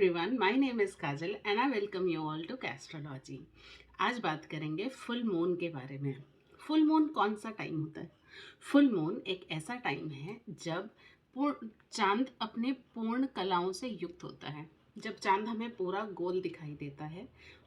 Everyone, my name is Kajal and I welcome you all to astrology. आज बात करेंगे full moon के बारे में। फुल मून कौन सा टाइम होता है? फुल मून एक ऐसा टाइम है जब चांद अपने पूर्ण कलाओं से युक्त होता है, जब चांद हमें पूरा गोल दिखाई देता है।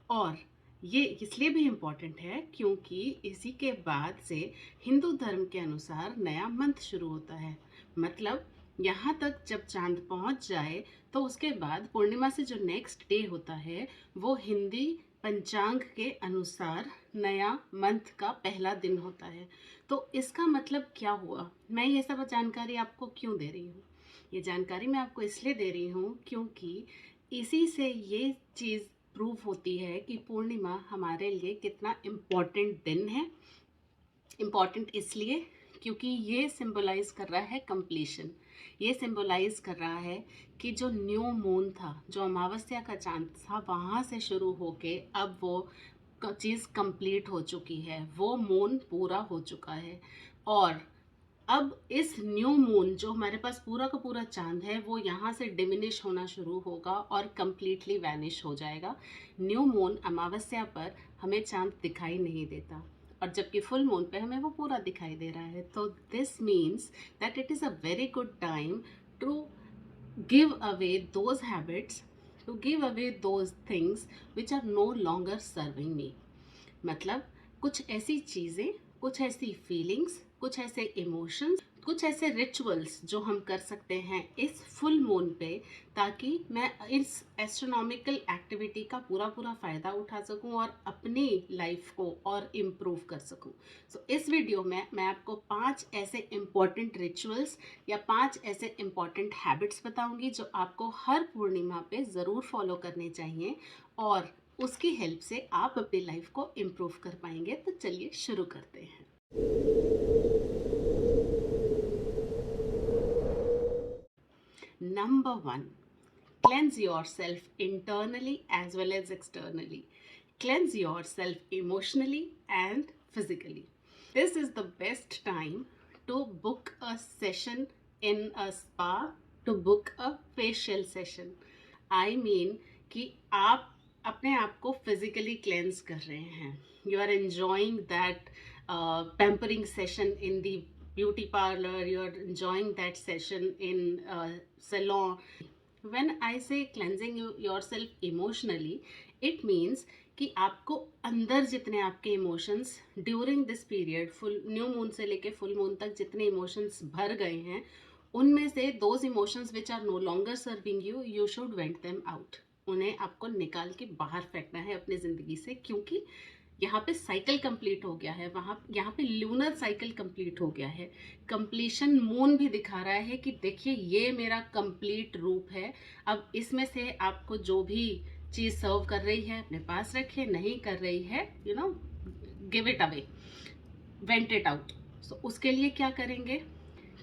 और ये इसलिए भी इम्पॉर्टेंट है क्योंकि इसी के बाद से हिंदू धर्म के अनुसार नया मंथ शुरू होता है। मतलब यहाँ तक जब चांद पहुँच जाए तो उसके बाद पूर्णिमा से जो नेक्स्ट डे होता है वो हिंदी पंचांग के अनुसार नया मंथ का पहला दिन होता है। तो इसका मतलब क्या हुआ? मैं ये सब जानकारी आपको क्यों दे रही हूँ? ये जानकारी मैं आपको इसलिए दे रही हूँ क्योंकि इसी से ये चीज़ प्रूव होती है कि पूर्णिमा हमारे लिए कितना इम्पोर्टेंट दिन है। इम्पॉर्टेंट इसलिए क्योंकि ये सिंबलाइज कर रहा है कंप्लीशन। ये सिंबलाइज कर रहा है कि जो न्यू मून था, जो अमावस्या का चांद था, वहाँ से शुरू होके अब वो चीज़ कंप्लीट हो चुकी है, वो मून पूरा हो चुका है। और अब इस न्यू मून जो हमारे पास पूरा का पूरा चांद है वो यहाँ से डिमिनिश होना शुरू होगा और कम्प्लीटली वैनिश हो जाएगा। न्यू मून अमावस्या पर हमें चांद दिखाई नहीं देता और जबकि फुल मून पे हमें वो पूरा दिखाई दे रहा है। तो this means that it is a very good time to give away those habits, to give away those things which are no longer serving me. मतलब कुछ ऐसी चीज़ें, कुछ ऐसी फीलिंग्स, कुछ ऐसे इमोशंस, कुछ ऐसे रिचुअल्स जो हम कर सकते हैं इस फुल मून पे, ताकि मैं इस एस्ट्रोनॉमिकल एक्टिविटी का पूरा पूरा फ़ायदा उठा सकूं और अपनी लाइफ को और इम्प्रूव कर सकूं। सो इस वीडियो में मैं आपको 5 ऐसे इम्पॉर्टेंट रिचुअल्स या 5 ऐसे इम्पॉर्टेंट हैबिट्स बताऊंगी जो आपको हर पूर्णिमा पे ज़रूर फॉलो करने चाहिए और उसकी हेल्प से आप अपनी लाइफ को इम्प्रूव कर पाएंगे। तो चलिए शुरू करते हैं। Number 1, cleanse yourself internally as well as externally. Cleanse yourself emotionally and physically. This is the best time to book a session in a spa, to book a facial session. I mean कि आप अपने आप को physically cleanse कर रहे हैं। You are enjoying that pampering session in the beauty parlor, you're enjoying that session in salon. When I say cleansing yourself emotionally, it means कि आपको अंदर जितने आपके emotions during this period, full new moon से लेके full moon तक जितने emotions भर गए हैं, उनमें से those emotions which are no longer serving you, you should vent them out. उन्हें आपको निकाल के बाहर फेंकना है अपनी ज़िंदगी से, क्योंकि यहाँ पे साइकिल कंप्लीट हो गया है, यहाँ पे लूनर साइकिल कंप्लीट हो गया है। कंप्लीशन मून भी दिखा रहा है कि देखिए ये मेरा कंप्लीट रूप है। अब इसमें से आपको जो भी चीज़ सर्व कर रही है अपने पास रखे, नहीं कर रही है you know give it away, vent it out. So उसके लिए क्या करेंगे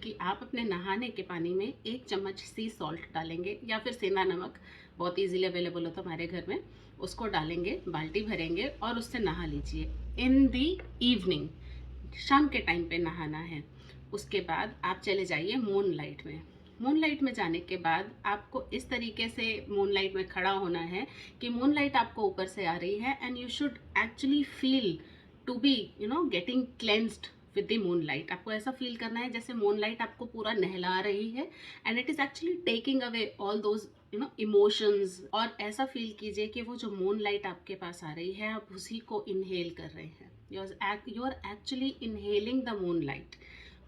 कि आप अपने नहाने के पानी में 1 चम्मच सी सॉल्ट डालेंगे या फिर सेंधा नमक, बहुत इजीली अवेलेबल होता है हमारे घर में, उसको डालेंगे, बाल्टी भरेंगे और उससे नहा लीजिए। इन दी इवनिंग, शाम के टाइम पे नहाना है। उसके बाद आप चले जाइए मून लाइट में। मून लाइट में जाने के बाद आपको इस तरीके से मून लाइट में खड़ा होना है कि मून लाइट आपको ऊपर से आ रही है and you should actually feel to be getting cleansed with the moon light. आपको ऐसा फील करना है जैसे मून लाइट आपको पूरा नहला रही है and it is actually taking away all those emotions. और ऐसा फील कीजिए कि वो जो मून लाइट आपके पास आ रही है आप उसी को इनहेल कर रहे हैं। You are actually inhaling the moon light.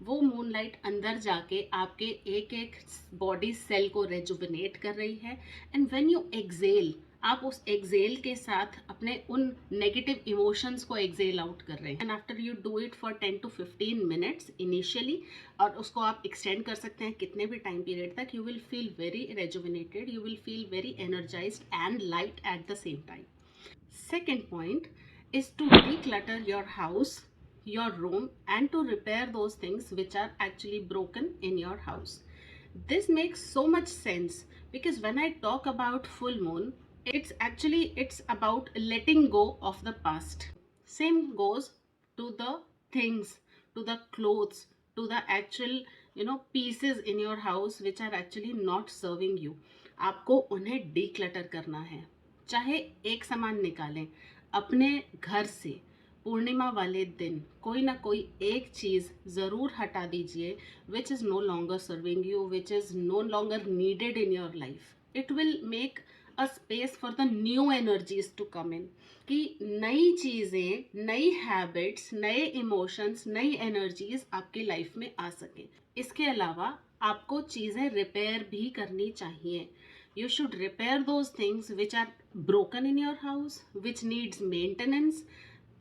वो मून लाइट अंदर जाके आपके एक एक बॉडी सेल को रेजुविनेट कर रही है एंड व्हेन यू एक्सेल, आप उस एक्सेल के साथ अपने उन नेगेटिव इमोशंस को एक्सेल आउट कर रहे हैं। And after you do it for 10 to 15 minutes initially, और उसको आप एक्सटेंड कर सकते हैं कितने भी टाइम पीरियड तक, you will feel very rejuvenated, you will feel very energized and light at the same time. Second point is to declutter your house, your room, and to repair those things which are actually broken in your house. This makes so much sense because when I talk about full moon, it's about letting go of the past. Same goes to the things, to the clothes, to the actual pieces in your house which are actually not serving you, आपको उन्हें declutter करना है। चाहे एक सामान निकालें अपने घर से, पूर्णिमा वाले दिन कोई ना कोई एक चीज़ ज़रूर हटा दीजिए which is no longer serving you, which is no longer needed in your life. It will make a space for the new energies to come in, कि नई चीज़ें, नई हैबिट्स, नए इमोशंस, नई एनर्जीज आपकी लाइफ में आ सकें। इसके अलावा आपको चीज़ें रिपेयर भी करनी चाहिए। You should repair those things which are broken in your house, which needs maintenance.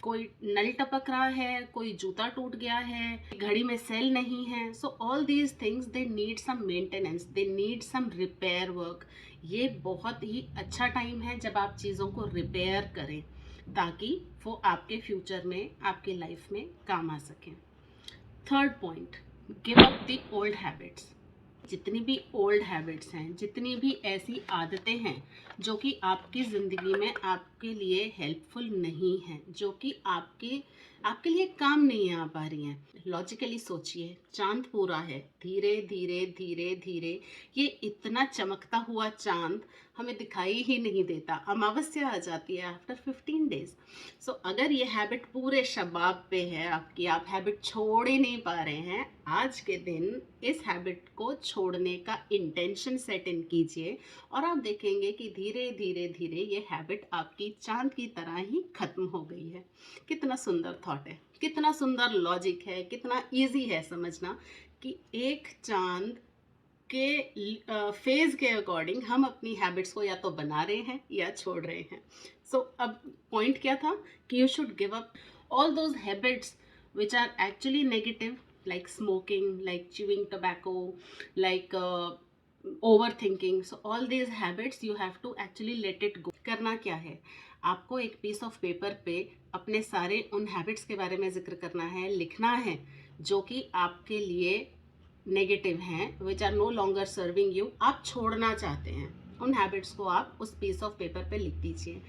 कोई नल टपक रहा है, कोई जूता टूट गया है, घड़ी में सेल नहीं है, so all these things they need some maintenance, they need some repair work. ये बहुत ही अच्छा टाइम है जब आप चीज़ों को रिपेयर करें, ताकि वो आपके फ्यूचर में, आपके लाइफ में काम आ सकें। Third point, give up the old habits. जितनी भी ओल्ड हैबिट्स हैं, जितनी भी ऐसी आदतें हैं जो कि आपकी ज़िंदगी में आपके लिए हेल्पफुल नहीं हैं, जो कि आपके लिए काम नहीं आ पा रही हैं। लॉजिकली सोचिए, चांद पूरा है, धीरे धीरे धीरे धीरे ये इतना चमकता हुआ चांद हमें दिखाई ही नहीं देता, अमावस्या आ जाती है आफ्टर 15 डेज। सो अगर ये हैबिट पूरे शबाब पे है आपकी, आप हैबिट छोड़ ही नहीं पा रहे हैं, आज के दिन इस हैबिट को छोड़ने का इंटेंशन सेट इन कीजिए और आप देखेंगे कि धीरे धीरे धीरे ये हैबिट आपकी चांद की तरह ही खत्म हो गई है। कितना सुंदर थॉट है, कितना सुंदर लॉजिक है, कितना इजी है समझना कि एक चांद के फेज के अकॉर्डिंग हम अपनी हैबिट्स को या तो बना रहे हैं या छोड़ रहे हैं। सो अब पॉइंट क्या था कि you should give up all those habits which are actually negative, like smoking, like chewing tobacco, like overthinking. So all these habits you have to actually let it go. करना क्या है, आपको एक पीस ऑफ पेपर पे अपने सारे उन habits के बारे में जिक्र करना है, लिखना है जो कि आपके लिए नेगेटिव हैं, which are no longer serving you, आप छोड़ना चाहते हैं। उन हैबिट्स को आप उस पीस ऑफ पेपर पे लिख दीजिए।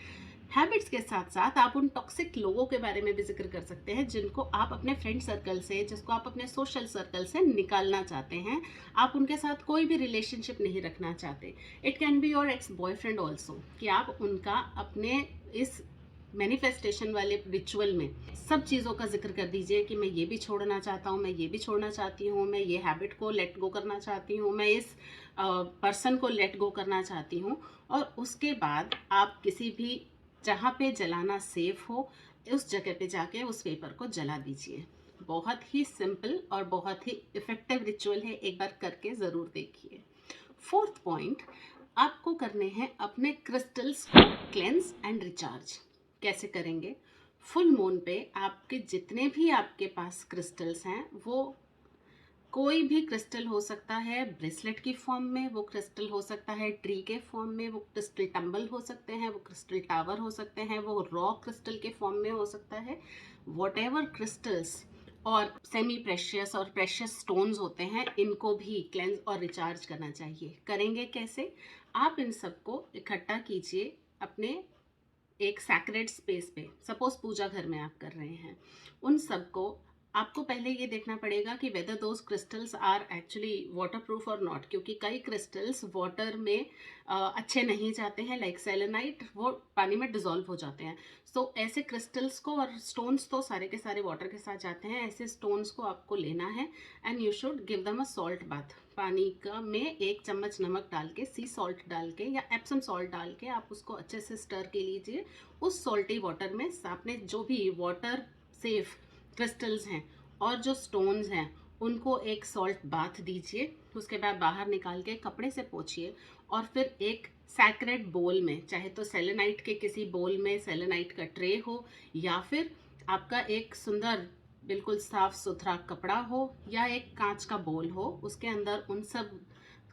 हैबिट्स के साथ साथ आप उन टॉक्सिक लोगों के बारे में भी जिक्र कर सकते हैं जिनको आप अपने फ्रेंड सर्कल से, जिसको आप अपने सोशल सर्कल से निकालना चाहते हैं, आप उनके साथ कोई भी रिलेशनशिप नहीं रखना चाहते। It can be your ex boyfriend also, कि आप उनका अपने इस मैनिफेस्टेशन वाले रिचुअल में सब चीज़ों का जिक्र कर दीजिए कि मैं ये भी छोड़ना चाहता हूँ, मैं ये भी छोड़ना चाहती हूँ, मैं ये हैबिट को लेट गो करना चाहती हूँ, मैं इस पर्सन को लेट गो करना चाहती हूँ। और उसके बाद आप किसी भी जहाँ पे जलाना सेफ हो उस जगह पे जाके उस पेपर को जला दीजिए। बहुत ही सिंपल और बहुत ही इफ़ेक्टिव रिचुअल है, एक बार करके ज़रूर देखिए। फोर्थ पॉइंट, आपको करने हैं अपने क्रिस्टल्स को क्लेंस एंड रिचार्ज। कैसे करेंगे? फुल मून पे आपके जितने भी आपके पास क्रिस्टल्स हैं, वो कोई भी क्रिस्टल हो सकता है ब्रेसलेट की फॉर्म में, वो क्रिस्टल हो सकता है ट्री के फॉर्म में, वो क्रिस्टल टंबल हो सकते हैं, वो क्रिस्टल टावर हो सकते हैं, वो रॉक क्रिस्टल के फॉर्म में हो सकता है। वॉट एवर क्रिस्टल्स और सेमी प्रेशियस और प्रेशियस स्टोन्स होते हैं, इनको भी क्लेंस और रिचार्ज करना चाहिए। करेंगे कैसे? आप इन सबको इकट्ठा कीजिए अपने एक सैक्रेड स्पेस पे, सपोज पूजा घर में आप कर रहे हैं। उन सबको आपको पहले ये देखना पड़ेगा कि whether those crystals are actually waterproof और नॉट, क्योंकि कई क्रिस्टल्स वाटर में अच्छे नहीं जाते हैं, लाइक सेलेनाइट, वो पानी में डिजोल्व हो जाते हैं। सो ऐसे क्रिस्टल्स को, और स्टोन्स तो सारे के सारे वाटर के साथ जाते हैं, ऐसे स्टोन्स को आपको लेना है and you should give them a salt bath. पानी का में 1 चम्मच नमक डाल के, सी सॉल्ट डाल के या एप्सम सॉल्ट डाल के आप उसको अच्छे से स्टर के लीजिए। उस सॉल्टी वाटर में आपने जो भी वाटर सेफ क्रिस्टल्स हैं और जो स्टोन्स हैं उनको एक सॉल्ट बाथ दीजिए। उसके बाद बाहर निकाल के कपड़े से पोंछिए और फिर एक सैक्रेड बोल में, चाहे तो सेलेनाइट के किसी बोल में सेलेनाइट का ट्रे हो, या फिर आपका एक सुंदर बिल्कुल साफ सुथरा कपड़ा हो, या एक कांच का बोल हो, उसके अंदर उन सब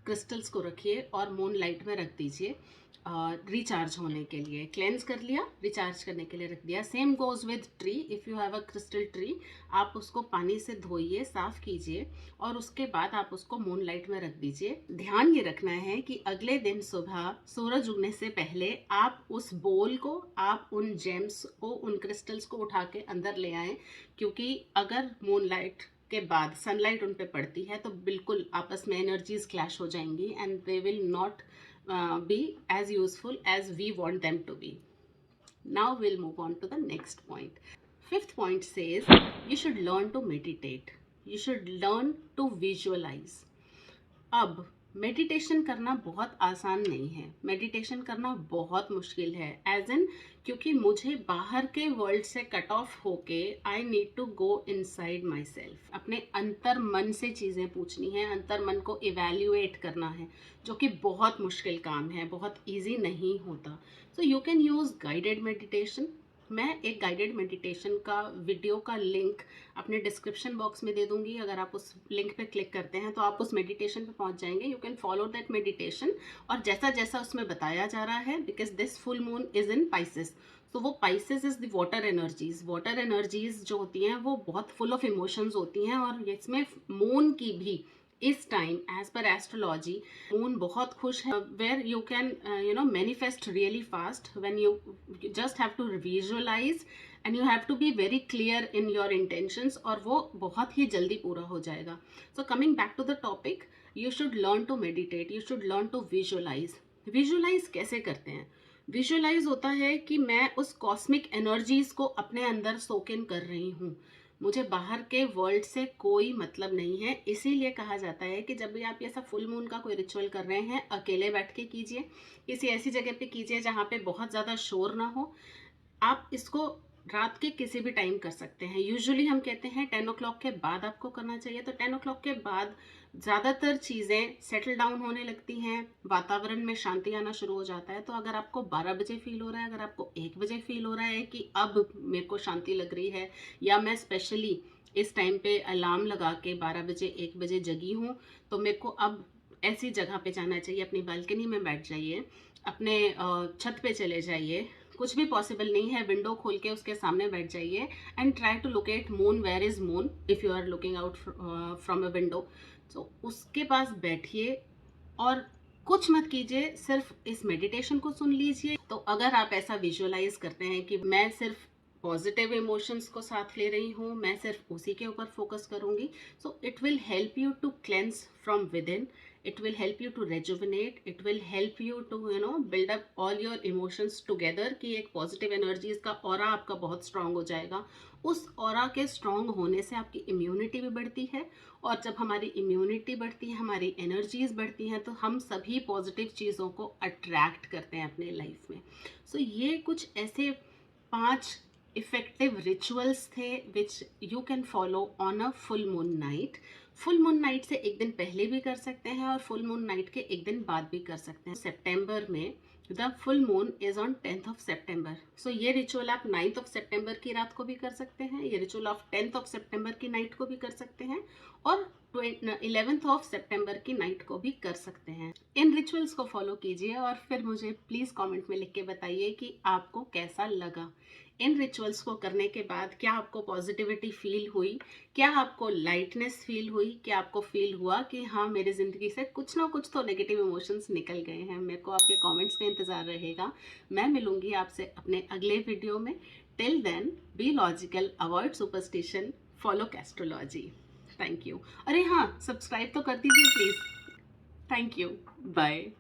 क्रिस्टल्स को रखिए और मून लाइट में रख दीजिए रिचार्ज होने के लिए। क्लेंस कर लिया, रिचार्ज करने के लिए रख दिया। Same goes with tree, if you have a crystal tree, आप उसको पानी से धोइए, साफ़ कीजिए और उसके बाद आप उसको मून लाइट में रख दीजिए। ध्यान ये रखना है कि अगले दिन सुबह सूरज उगने से पहले आप उस बोल को, आप उन जेम्स को, उन क्रिस्टल्स को उठा के अंदर ले आएँ, क्योंकि अगर मून लाइट के बाद सनलाइट उन पे पड़ती है तो बिल्कुल आपस में एनर्जीज क्लैश हो जाएंगी and they will not be as useful as we want them to be. Now we'll move on to the next point. Fifth point says you should learn to meditate. You should learn to visualize. अब meditation करना बहुत आसान नहीं है, meditation करना बहुत मुश्किल है, एज इन क्योंकि मुझे बाहर के वर्ल्ड से कट ऑफ होके I need to go inside myself. अपने अंतर मन से चीज़ें पूछनी है, अंतर मन को इवेल्युएट करना है, जो कि बहुत मुश्किल काम है, बहुत ईजी नहीं होता. So you can use guided meditation. मैं एक गाइडेड मेडिटेशन का वीडियो का लिंक अपने डिस्क्रिप्शन बॉक्स में दे दूंगी. अगर आप उस लिंक पे क्लिक करते हैं तो आप उस मेडिटेशन पे पहुंच जाएंगे. You can follow that meditation. और जैसा जैसा उसमें बताया जा रहा है, because this full moon is in Pisces, तो वो Pisces is the water energies. Water energies जो होती हैं वो बहुत फुल ऑफ इमोशंस होती हैं, और इसमें मून की भी इस टाइम एज पर एस्ट्रोलॉजी मून बहुत खुश है, where you can manifest really fast when you just have to visualise and you have to be very clear in your intentions, और वो बहुत ही जल्दी पूरा हो जाएगा. So coming back to the topic, you should learn to meditate, you should learn to visualise. Visualise कैसे करते हैं? विजुअलाइज होता है कि मैं उस कॉस्मिक एनर्जीज को अपने अंदर सोक इन कर रही हूँ. मुझे बाहर के वर्ल्ड से कोई मतलब नहीं है. इसीलिए कहा जाता है कि जब भी आप ऐसा फुल मून का कोई रिचुअल कर रहे हैं, अकेले बैठ के कीजिए, किसी ऐसी जगह पे कीजिए जहाँ पे बहुत ज़्यादा शोर ना हो. आप इसको रात के किसी भी टाइम कर सकते हैं. यूजुअली हम कहते हैं 10 o'clock के बाद आपको करना चाहिए. तो 10 o'clock के बाद ज़्यादातर चीज़ें सेटल डाउन होने लगती हैं, वातावरण में शांति आना शुरू हो जाता है. तो अगर आपको 12 बजे फील हो रहा है, अगर आपको 1 बजे फील हो रहा है कि अब मेरे को शांति लग रही है, या मैं स्पेशली इस टाइम पे अलार्म लगा के 12 बजे 1 बजे जगी हूँ, तो मेरे को अब ऐसी जगह पे जाना चाहिए, अपनी बालकनी में बैठ जाइए, अपने छत पे चले जाइए, कुछ भी पॉसिबल नहीं है विंडो खोल के उसके सामने बैठ जाइए and try to locate moon. Where is moon if you are looking out from a window. So उसके पास बैठिए और कुछ मत कीजिए, सिर्फ इस मेडिटेशन को सुन लीजिए. तो अगर आप ऐसा विजुअलाइज करते हैं कि मैं सिर्फ पॉजिटिव इमोशंस को साथ ले रही हूँ, मैं सिर्फ उसी के ऊपर फोकस करूँगी, so it will help you to cleanse from within. It will help you to rejuvenate. It will help you to build up all your emotions together कि एक पॉजिटिव एनर्जीज का ऑरा आपका बहुत strong हो जाएगा. उस aura के strong होने से आपकी इम्यूनिटी भी बढ़ती है, और जब हमारी इम्यूनिटी बढ़ती है, हमारी एनर्जीज बढ़ती हैं, तो हम सभी पॉजिटिव चीज़ों को अट्रैक्ट करते हैं अपने लाइफ में. सो ये कुछ ऐसे 5 इफेक्टिव रिचुअल्स थे which you can follow on a full moon night. Full moon night से एक दिन पहले भी कर सकते हैं और फुल मून नाइट के एक दिन बाद भी कर सकते हैं. सितंबर में the full moon is on 10th of September. सो ये रिचुअल आप 9th of September की रात को भी कर सकते हैं, ये रिचुअल आप 10th of September की नाइट को भी कर सकते हैं, और 11th of September की नाइट को भी कर सकते हैं. इन रिचुअल्स को फॉलो कीजिए और फिर मुझे प्लीज़ कमेंट में लिख के बताइए कि आपको कैसा लगा. इन रिचुअल्स को करने के बाद क्या आपको पॉजिटिविटी फील हुई, क्या आपको लाइटनेस फील हुई, क्या आपको फील हुआ कि हाँ मेरी ज़िंदगी से कुछ ना कुछ तो नेगेटिव इमोशंस निकल गए हैं. मेरे को आपके कमेंट्स का इंतज़ार रहेगा. मैं मिलूंगी आपसे अपने अगले वीडियो में. Till then be logical, avoid superstition, follow astrology. Thank you. अरे हाँ, सब्सक्राइब तो कर दीजिए प्लीज़. Thank you. बाय.